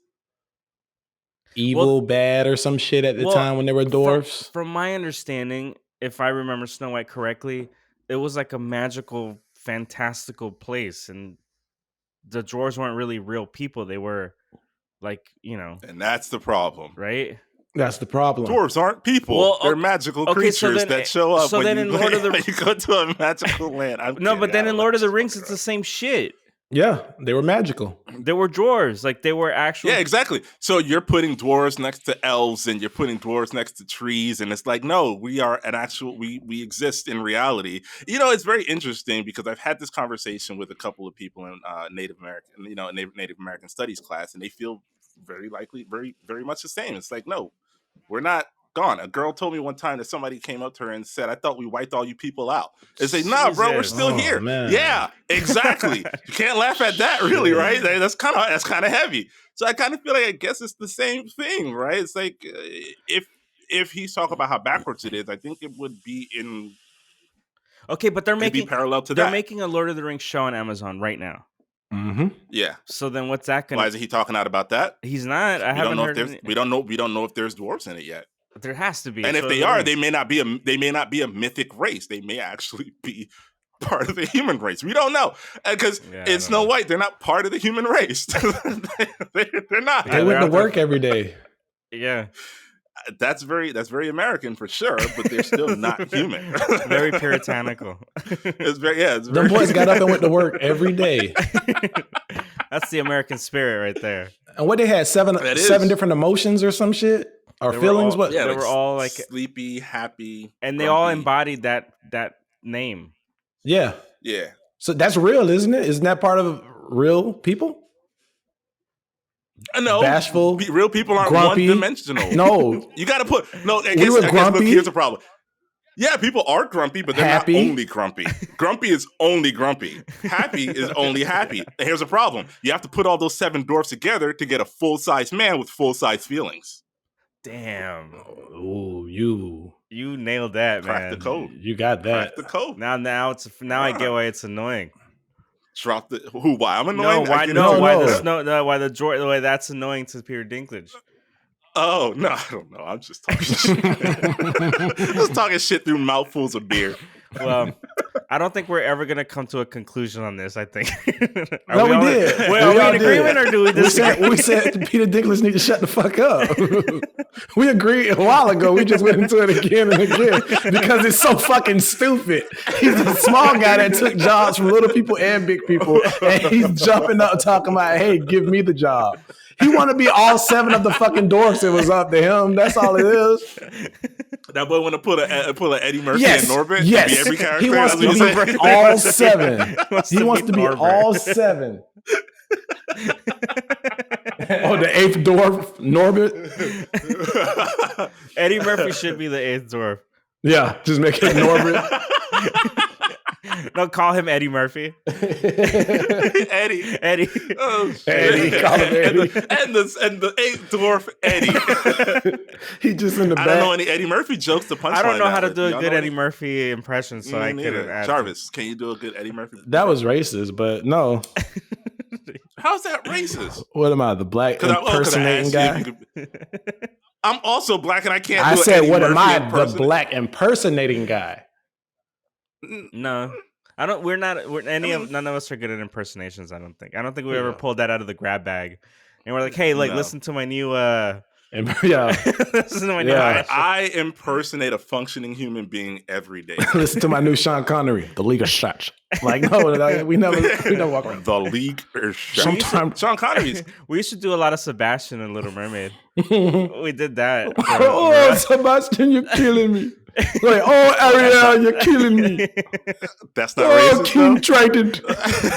evil, bad, or some shit at the time when they were dwarves? From my understanding, if I remember Snow White correctly, it was like a magical, fantastical place, and the dwarves weren't really real people. They were like, and that's the problem, right? That's the problem. Dwarves aren't people. Well, they're magical creatures that show up when you go to a magical land. But then in Lord of the Rings, it's the same shit. Yeah, they were magical. They were dwarves. Like, they were actual. Yeah, exactly. So you're putting dwarves next to elves, and you're putting dwarves next to trees, and it's like, no, we are an actual. We exist in reality. It's very interesting because I've had this conversation with a couple of people in Native American, Native American Studies class, and they feel very likely, very, very much the same. It's like, no, we're not gone. A girl told me one time that somebody came up to her and said, "I thought we wiped all you people out." They say, "Nah, bro, we're still here." Man. Yeah, exactly. You can't laugh at that, really, right? That's kind of heavy. So I kind of feel like I guess it's the same thing, right? It's like if he's talking about how backwards it is, I think it would be in. Okay, but they're making parallel to they're that. making a Lord of the Rings show on Amazon right now. Mm-hmm. Yeah. So then, what's that going? Why isn't he talking out about that? He's not. I haven't heard. We don't know. We don't know if there's dwarves in it yet. There has to be. And if they are, they may not be a mythic race. They may actually be part of the human race. We don't know because in Snow White, they're not part of the human race. They're not. They went to work every day. Yeah. That's very American for sure, but they're still not human. Very puritanical. It's very. The boys got up and went to work every day. That's the American spirit right there. And what they had seven different emotions or some shit or feelings. They were all like sleepy, happy, and they all embodied that name. Yeah. Yeah. So that's real, isn't it? Isn't that part of real people? No, bashful. Real people aren't grumpy. one-dimensional. No, you got to put no. I guess look, here's the problem. Yeah, people are grumpy, but they're happy. Not only grumpy. Grumpy is only grumpy. Happy is only happy. And here's the problem: you have to put all those 7 dwarfs together to get a full-size man with full-size feelings. Damn. Oh, you nailed that, Crack man. the code. You got that. Crack the code. Now I get why it's annoying. Drop the who? Why I'm annoying? Why the way that's annoying to Peter Dinklage? Oh no, I don't know. I'm just talking shit. Just talking shit through mouthfuls of beer. Well, I don't think we're ever gonna come to a conclusion on this. I think. No, we did. Are we in agreement or do we disagree? We said Peter Dinklage need to shut the fuck up. We agreed a while ago. We just went into it again and again because it's so fucking stupid. He's a small guy that took jobs from little people and big people, and he's jumping up talking about, "Hey, give me the job." He want to be all 7 of the fucking dwarfs. It was up to him. That's all it is. That boy want to put a Eddie Murphy and Norbit. Yes, be every character. He wants to be all 7. He wants to be all 7. Oh, the 8th dwarf, Norbit. Eddie Murphy should be the 8th dwarf. Yeah, just make it Norbit. No, call him Eddie Murphy. Eddie. Oh, Eddie. Call him Eddie. and the 8th dwarf, Eddie. He just in the back. I don't know any Eddie Murphy jokes to punch. I don't know how to do a good Eddie Murphy impression, so I couldn't add. Jarvis, can you do a good Eddie Murphy? That was racist, but no. How's that racist? What am I, the black impersonating guy? I'm also black and I can't. I said, what am I, the black impersonating guy? No, I don't. None of us are good at impersonations. I don't think we ever pulled that out of the grab bag and we're like, hey, like listen to my new listen to my new I impersonate a functioning human being every day. Listen to my new Sean Connery, The League of Shots. Like, no, like, we never walk around. The League of Shots. Sometimes Sean Connery's. We used to do a lot of Sebastian and Little Mermaid. We did that. Oh, Sebastian, you're killing me. Like, oh, Ariel, you're killing me. That's not racist. Oh, King Triton.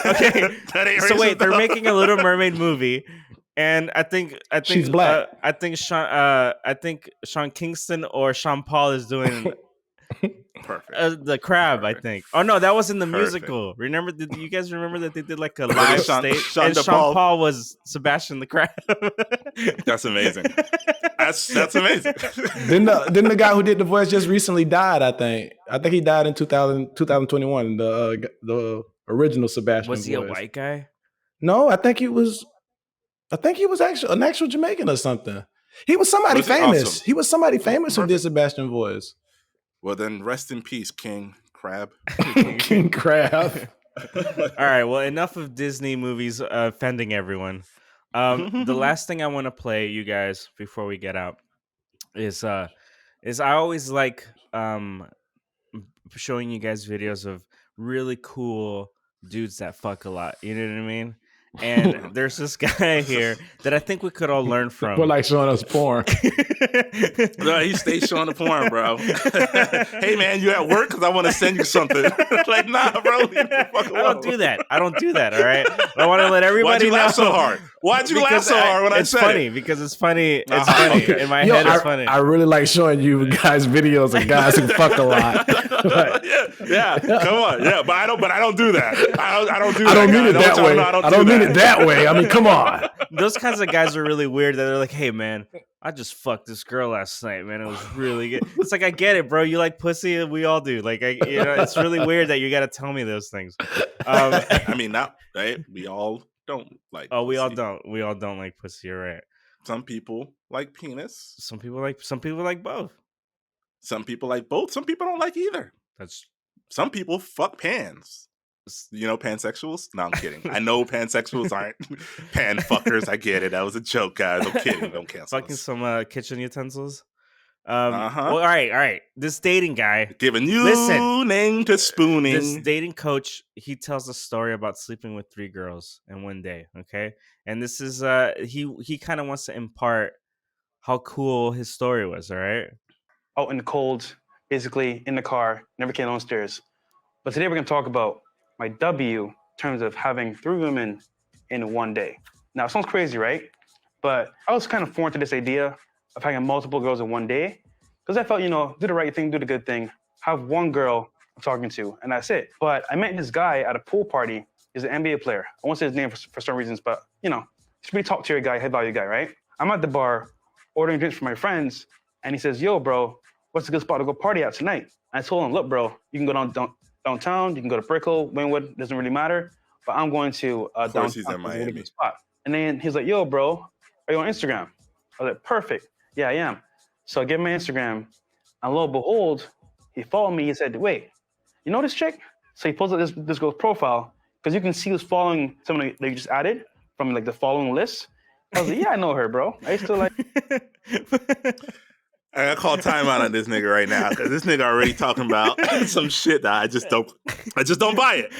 Okay, so wait, they're making a Little Mermaid movie. And I think she's black. I think Sean Kingston or Sean Paul is doing perfect. The crab. Perfect. I think. Oh no, that was in the musical. Remember? Did you guys remember that they did like a live stage? And Sean Paul was Sebastian the Crab. That's amazing. That's amazing. Didn't the guy who did the voice just recently died? I think he died in 2021. The original Sebastian. Was he voice. A white guy? No, I think he was actually an actual Jamaican or something. He was somebody famous. Awesome. He was somebody famous who did Sebastian voice. Well, then rest in peace, King Crab. King Crab. All right. Well, enough of Disney movies offending everyone. The last thing I want to play, you guys, before we get out, is I always like showing you guys videos of really cool dudes that fuck a lot. You know what I mean? And there's this guy here that I think we could all learn from. We're like showing us porn. No, he stays showing the porn, bro. Hey, man, you at work? Because I want to send you something. Like, nah, bro. I don't do that. All right? I want to let everybody Why'd you know. laugh so hard? Why'd you laugh so hard when I said funny, it? Because it's funny. It's funny. Okay. In my head, it's funny. I really like showing you guys videos of guys who fuck a lot. Yeah. Come on. Yeah, but I don't do that. I don't do that. I don't mean it that way. I don't mean it that way. I mean, come on. Those kinds of guys are really weird. That they're like, hey, man, I just fucked this girl last night, man. It was really good. It's like, I get it, bro. You like pussy, we all do. Like, it's really weird that you got to tell me those things. I mean, not right. We all don't like. Oh, we all don't. We all don't like pussy. You're right. Some people like penis. Some people like both. Some people like both. Some people don't like either. Some people fuck pans. You know, pansexuals? No, I'm kidding. I know pansexuals aren't pan fuckers. I get it. That was a joke, guys. I'm kidding. Don't cancel Fucking us. some kitchen utensils. Well, all right. This dating guy. Giving you name to spooning. This dating coach, he tells a story about sleeping with 3 girls in one day, okay? And this is, he kind of wants to impart how cool his story was, all right? Out in the cold, basically in the car, never came downstairs. But today we're going to talk about my W in terms of having 3 women in one day. Now, it sounds crazy, right? But I was kind of foreign to this idea of having multiple girls in one day because I felt, do the right thing, do the good thing, have one girl I'm talking to, and that's it. But I met this guy at a pool party. He's an NBA player. I won't say his name for some reasons, but, he's a pretty top-tier guy, head-value guy, right? I'm at the bar ordering drinks for my friends, and he says, yo, bro, what's a good spot to go party at tonight? And I told him, look, bro, you can go downtown, you can go to Brickell, Wynwood, doesn't really matter. But I'm going to downtown. He's in Miami. Really good spot. And then he's like, yo, bro, are you on Instagram? I was like, perfect. Yeah, I am. So I give him my Instagram. And lo and behold, he followed me. He said, wait, you know this chick? So he pulls up this girl's profile because you can see who's following someone that you just added from like the following list. I was like, yeah, I know her, bro. I used to like... I gotta call timeout on this nigga right now because this nigga already talking about some shit that I just don't buy it.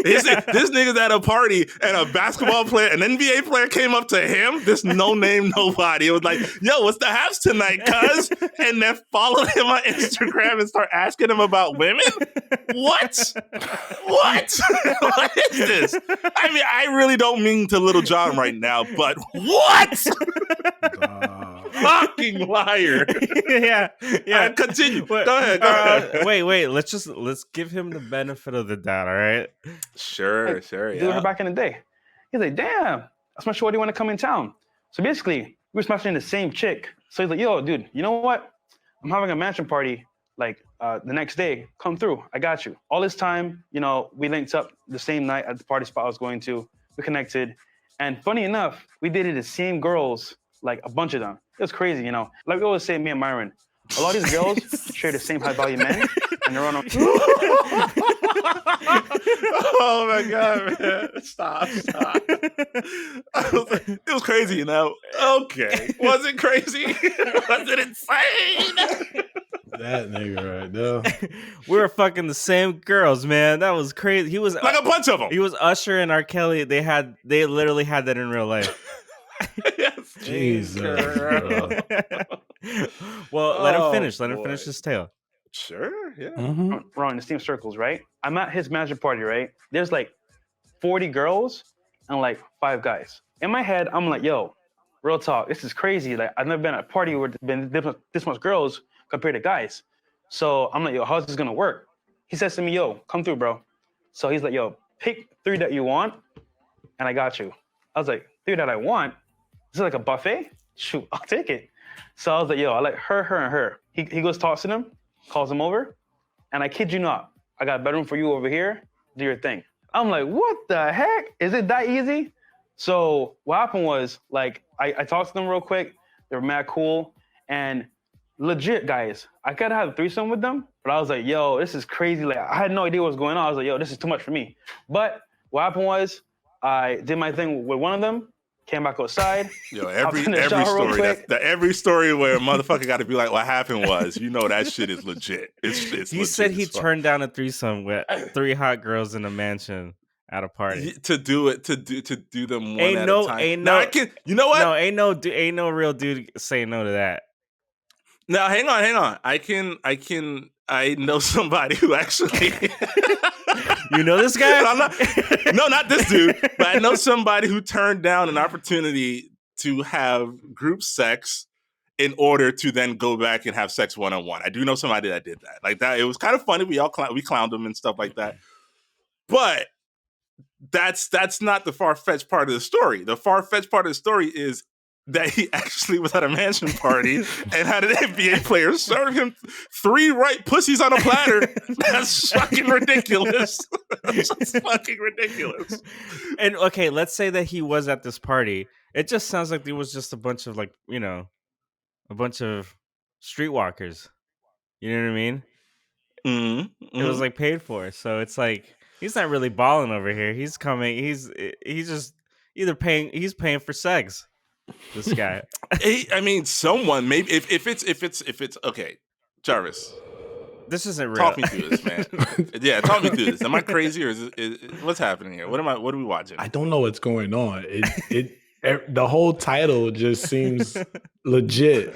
This nigga's at a party and a basketball player, an NBA player came up to him, this no-name nobody. It was like, yo, what's the haps tonight, cuz? And then followed him on Instagram and start asking him about women? What? What? What is this? I mean, I really don't mean to Little John right now, but what? Fucking liar. Yeah. Continue. Go ahead. Wait. Let's give him the benefit of the doubt. All right. Sure. Do her back in the day. He's like, damn, that's my shorty want to come in town. So basically, we were smashing the same chick. So he's like, yo, dude, you know what? I'm having a mansion party like the next day. Come through. I got you. All this time, we linked up the same night at the party spot I was going to. We connected. And funny enough, we dated the same girls, like a bunch of them. It was crazy, Like we always say, me and Myron, a lot of these girls share the same high-value men, and they're on Oh my god, man! Stop! It was crazy, you know. Okay, was it crazy? Was it insane? That nigga right there. We were fucking the same girls, man. That was crazy. He was like a bunch of them. He was Usher and R. Kelly. They literally had that in real life. Yes, Jesus. Well, let him finish. Let him finish his tale. Sure, yeah. Wrong in the same circles, right? I'm at his magic party, right? There's like 40 girls and like 5 guys. In my head, I'm like, yo, real talk, this is crazy. Like, I've never been at a party where there's been this much girls compared to guys. So I'm like, yo, how's this gonna work? He says to me, yo, come through, bro. So he's like, yo, pick 3 that you want, and I got you. I was like, 3 that I want? Is it like a buffet? Shoot, I'll take it. So I was like, yo, I like her, and her. He goes, talks to them, calls them over, and I kid you not, I got a bedroom for you over here, do your thing. I'm like, what the heck? Is it that easy? So what happened was, like, I talked to them real quick. They were mad cool. And legit, guys, I could have a threesome with them, but I was like, yo, this is crazy. Like, I had no idea what was going on. I was like, yo, this is too much for me. But what happened was, I did my thing with one of them, came back outside. Yo, every story where a motherfucker got to be like, what happened was, you know, that shit is legit. It's he legit said he turned down a threesome with 3 hot girls in a mansion at a party. To do them one at a time. Ain't now, no, you know what? No, ain't no real dude saying no to that. Now, hang on. I know somebody who actually. You know this guy? Not this dude, but I know somebody who turned down an opportunity to have group sex in order to then go back and have sex one-on-one. I do know somebody that did that. Like that, it was kind of funny. We clowned him and stuff like that. But that's not the far-fetched part of the story. The far-fetched part of the story is that he actually was at a mansion party and had an NBA player serve him 3 right pussies on a platter. That's fucking ridiculous. That's fucking ridiculous. And okay, let's say that he was at this party. It just sounds like there was just a bunch of, like, you know, a bunch of streetwalkers. You know what I mean? Mm-hmm. It was like paid for. So it's like, he's not really balling over here. He's coming. He's just either he's paying for sex. This guy. I mean, someone maybe if it's okay, Jarvis. This isn't real. Talk me through this, man. Yeah, talk me through this. Am I crazy or is what's happening here? What are we watching? I don't know what's going on. The whole title just seems legit.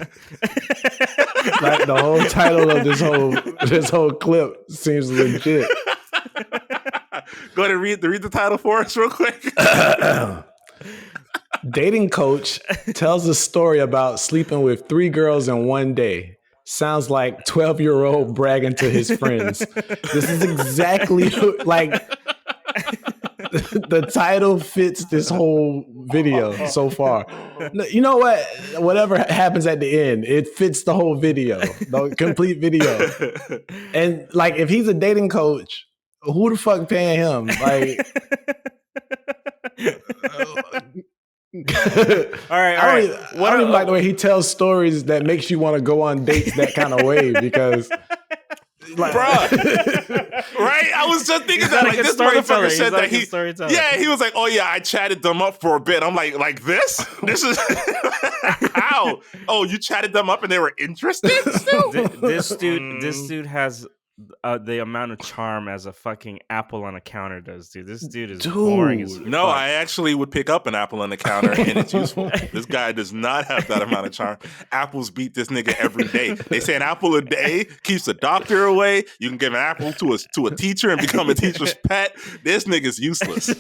Like the whole title of this whole clip seems legit. Go ahead and read the title for us real quick. Dating coach tells a story about sleeping with 3 girls in one day. Sounds like 12-year-old bragging to his friends. This is exactly like the title fits this whole video so far. You know what? Whatever happens at the end, it fits the whole video, the complete video. And like, if he's a dating coach, who the fuck paying him? Like, all right. I don't even like the way he tells stories that makes you want to go on dates that kind of way, because, like, bruh, right? I was just thinking that, like, this motherfucker said that he was like, oh yeah, I chatted them up for a bit. I'm like this is how? Oh, you chatted them up and they were interested still? This dude has the amount of charm as a fucking apple on a counter does, dude. This dude is boring as fuck. No, I actually would pick up an apple on the counter and it's useful. This guy does not have that amount of charm. Apples beat this nigga every day. They say an apple a day keeps the doctor away. You can give an apple to a teacher and become a teacher's pet. This nigga's useless.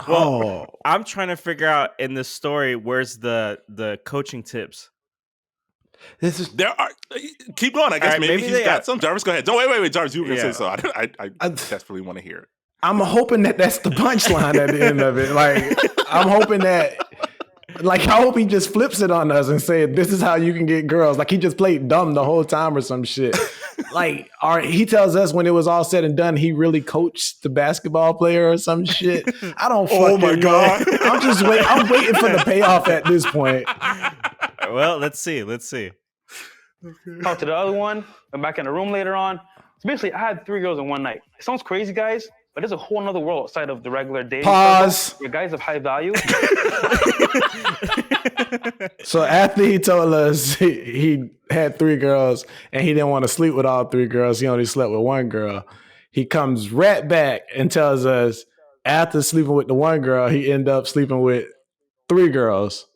Well, I'm trying to figure out in this story, where's the coaching tips? Keep going. I guess right, maybe he's got some. Jarvis, go ahead. Don't wait, Jarvis. You were gonna say so. I desperately want to hear it. I'm hoping that's the punchline at the end of it. Like, I'm hoping that, like, I hope he just flips it on us and said, "This is how you can get girls." Like, he just played dumb the whole time or some shit. Like, he tells us when it was all said and done, he really coached the basketball player or some shit. I don't fucking Oh my god! I'm waiting for the payoff at this point. Well, let's see. Talk to the other one. Went back in the room later on. So basically, I had 3 girls in one night. It sounds crazy, guys, but there's a whole nother world outside of the regular dating. Pause. Where guys of high value. So after he told us he had 3 girls and he didn't want to sleep with all 3 girls, he only slept with 1 girl. He comes right back and tells us after sleeping with the 1 girl, he ended up sleeping with 3 girls.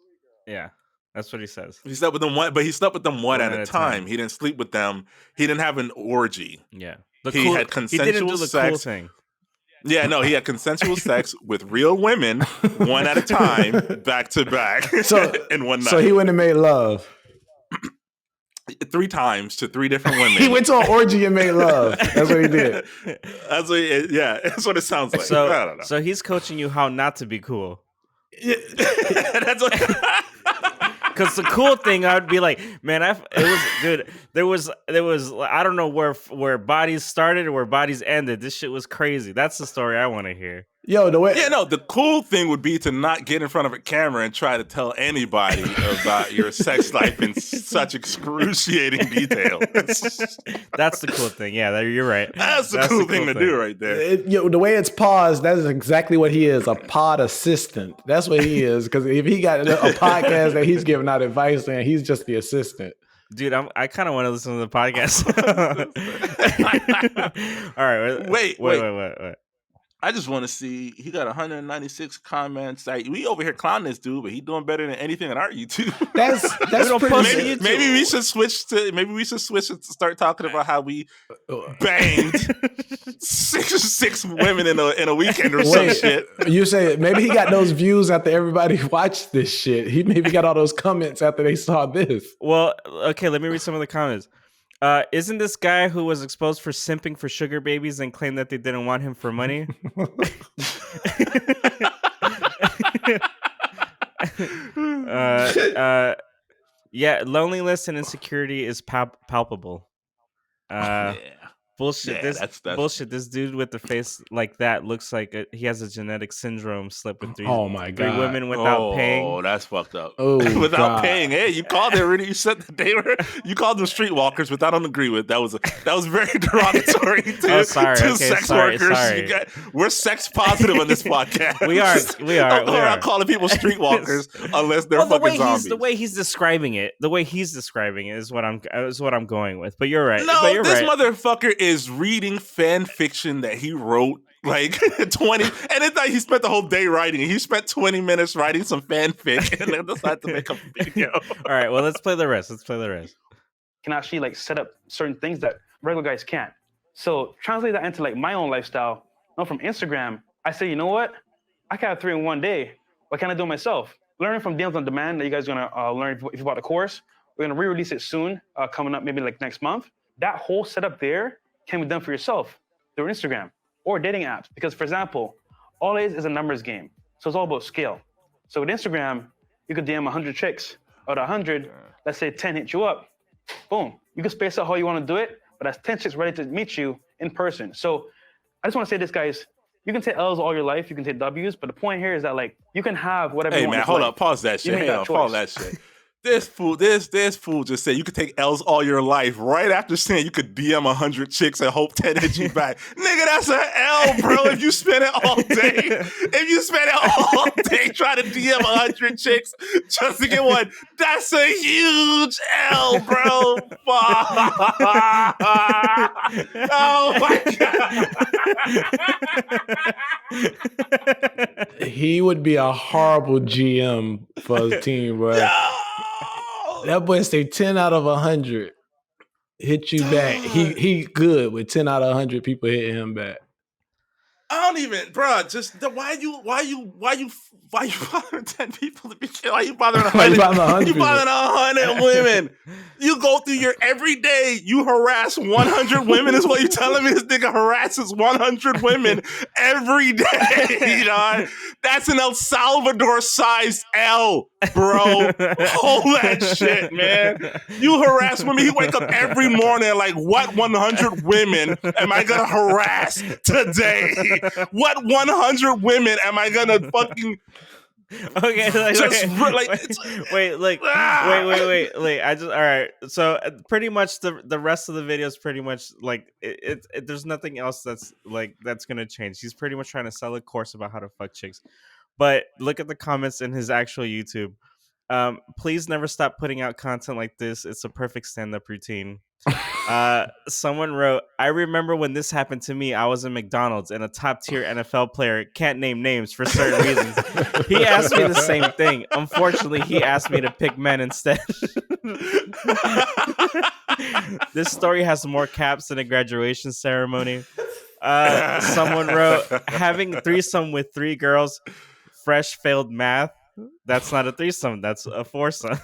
Yeah, that's what he says. He slept with them but he slept with them one at a time. He didn't sleep with them. He didn't have an orgy. Yeah, he had consensual he didn't do the sex. cool thing. Yeah, no, he had consensual sex with real women, one at a time, back to back, in one night. So he went and made love 3 times to 3 different women. He went to an orgy and made love. That's what he did. That's what it sounds like. So, I don't know. So he's coaching you how not to be cool. That's what. Because the cool thing, I would be like, man, there was I don't know where bodies started or where bodies ended. This shit was crazy. That's the story I want to hear. Yo, the cool thing would be to not get in front of a camera and try to tell anybody about your sex life in such excruciating detail. That's the cool thing. Yeah, you're right. That's the cool thing to do right there. The way it's paused, that is exactly what he is, a pod assistant. That's what he is. Because if he got a podcast that he's giving out advice in, he's just the assistant. Dude, I kind of want to listen to the podcast. All right. Wait. I just want to see. He got 196 comments. Like, we over here clowning this dude, but he doing better than anything on our YouTube. That's pretty. Maybe we should switch to start talking about how we banged six women in a weekend or some shit. You say maybe he got those views after everybody watched this shit. He maybe got all those comments after they saw this. Well, okay, let me read some of the comments. Isn't this guy who was exposed for simping for sugar babies and claimed that they didn't want him for money? Yeah, loneliness and insecurity is palpable. Bullshit. Yeah, that's bullshit. This dude with the face like that looks like he has a genetic syndrome. Slept with 3 women without paying. Oh, that's fucked up. Oh, without paying. Hey, you called it, Rudy. You said that you called them streetwalkers, which I don't agree with. That was very derogatory to sex workers. We're sex positive on this podcast. We are. Don't go around calling people streetwalkers unless they're fucking zombies. The way he's describing it is what I'm going with. But you're right. No, this motherfucker is reading fan fiction that he wrote like 20, and it's like he spent the whole day writing. He spent 20 minutes writing some fanfic and then decided to make a video. All right, well, let's play the rest. Can actually like set up certain things that regular guys can't. So translate that into like my own lifestyle. From Instagram, I say, you know what? I can have 3 in one day. What can I do myself? Learning from Deals on Demand that you guys are gonna learn if you bought the course. We're gonna re-release it soon, coming up maybe like next month. That whole setup there can be done for yourself through Instagram or dating apps. Because, for example, all it is a numbers game. So it's all about scale. So with Instagram, you could DM 100 chicks. Out of 100, let's say 10 hit you up. Boom. You can space out how you want to do it, but that's 10 chicks ready to meet you in person. So I just want to say this, guys. You can take L's all your life. You can take W's. But the point here is that, like, you can have whatever you want. Hey, man, hold up. Pause that shit. Pause that shit. This fool just said you could take L's all your life right after saying you could DM 100 chicks and hope 10 hit you back. Nigga, that's an L, bro. If you spend it all day trying to DM 100 chicks just to get one, that's a huge L, bro. Oh my God. He would be a horrible GM for his team, bro. No! That boy say 10 out of 100 hit you back. He good with 10 out of 100 people hitting him back. I don't even, bro. Just why you bothering 10 people to be killed? Why you bothering 100? You bothering 100 women? You go through your every day. You harass 100 women. Is what you telling me? This nigga harasses 100 women every day. You know, that's an El Salvador-sized L, bro. Hold that shit, man. You harass women. You wake up every morning like, what 100 women am I gonna harass today? What 100 women am I gonna fucking Okay, wait. I just all right. So pretty much the rest of the video is pretty much like it. There's nothing else that's gonna change. He's pretty much trying to sell a course about how to fuck chicks. But look at the comments in his actual YouTube. Please never stop putting out content like this. It's a perfect stand-up routine. Someone wrote, I remember when this happened to me. I was in McDonald's and a top-tier NFL player, can't name names for certain reasons, he asked me the same thing. Unfortunately, he asked me to pick men instead. This story has more caps than a graduation ceremony. Someone wrote, having threesome with 3 girls, fresh failed math. That's not a threesome, that's a foursome.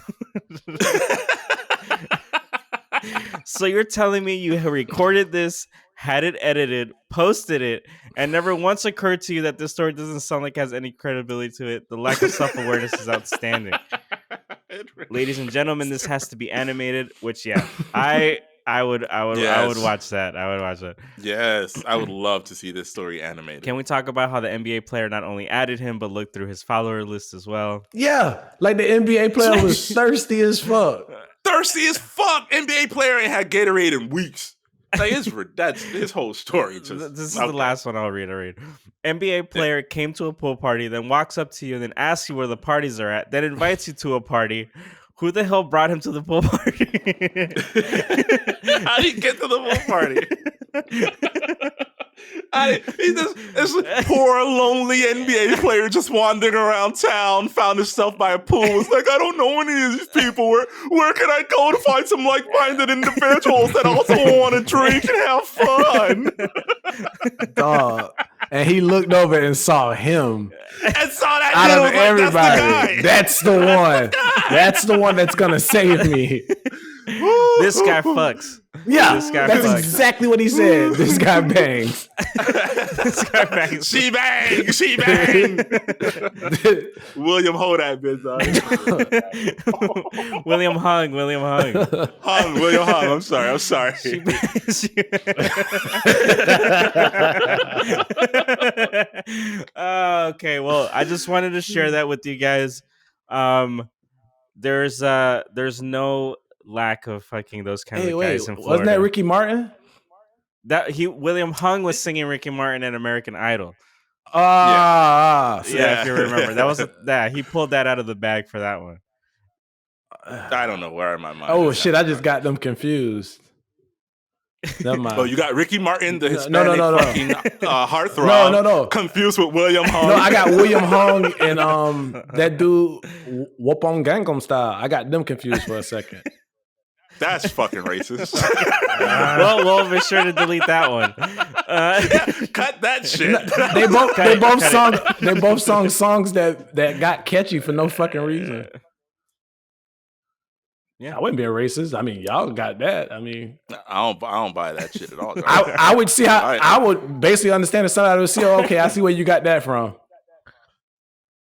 So you're telling me you recorded this, had it edited, posted it, and never once occurred to you that this story doesn't sound like it has any credibility to it? The lack of self-awareness is outstanding. Ladies and gentlemen, this has to be animated, which I would watch that. I would watch it. Yes, I would love to see this story animated. Can we talk about how the NBA player not only added him but looked through his follower list as well? Yeah, like the NBA player was thirsty as fuck. Thirsty as fuck. NBA player ain't had Gatorade in weeks. Like that's his whole story. This is the last one I'll read. NBA player came to a pool party, then walks up to you and then asks you where the parties are at, then invites you to a party. Who the hell brought him to the pool party? How did he get to the pool party? This poor lonely NBA player just wandering around town, found himself by a pool. Was like, I don't know any of these people. Where can I go to find some like-minded individuals that also want to drink and have fun? Dog. And he looked over and saw him. And saw that out of like, everybody. That's the one. That's the one that's gonna save me. This guy fucks. Yeah, this guy that's fucks. exactly what he said. This guy bangs. This guy bangs. She bang. She bang. William, hold that bitch. William hung. William hung. I'm sorry. Okay, well, I just wanted to share that with you guys. There's no lack of fucking those kinds of guys in Florida. Wasn't that Ricky Martin? William Hung was singing Ricky Martin at American Idol. Yeah, if you remember, that was he pulled that out of the bag for that one. I don't know where my mind. Oh shit! I just got them confused. Never mind. Oh, you got Ricky Martin, the Hispanic fucking heartthrob. No. Confused with William Hung. No, I got William Hung and that dude Wopong Gangnam Style. I got them confused for a second. That's fucking racist. Well, we'll be sure to delete that one. Cut that shit. They both sung songs that got catchy for no fucking reason. Yeah, I wouldn't be a racist. I mean, y'all got that. I mean, I don't buy that shit at all. I would see how I would basically understand if somebody would see. Oh, okay, I see where you got that from.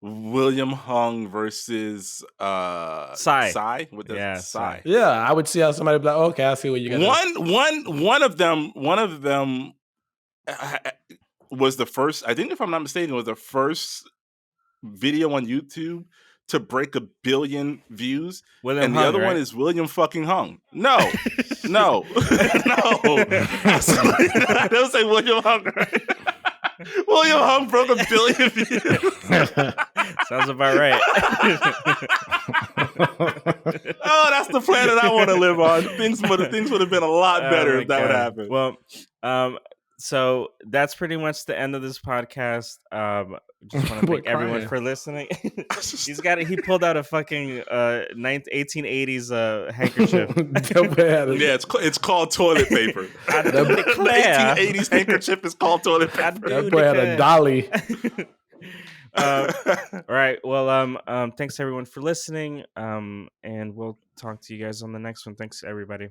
William Hung versus Psy with the Psy. Yeah, I would see how somebody would be like, oh, okay, I see where you got one of them was the first, I think if I'm not mistaken, was the first video on YouTube to break 1 billion views. William and Hung, the other right? one is William fucking Hung. No. I don't say William Hung. Right? William Hung broke 1 billion views. Sounds about right. Oh, that's the planet I want to live on. Things would have been a lot better if that would happen. Well, so that's pretty much the end of this podcast. Just want to thank everyone for listening. He pulled out a fucking 1880s handkerchief. Yeah, it's called toilet paper. The 1880s handkerchief is called toilet paper. That boy had a dolly. All right. Well, thanks everyone for listening. And we'll talk to you guys on the next one. Thanks everybody.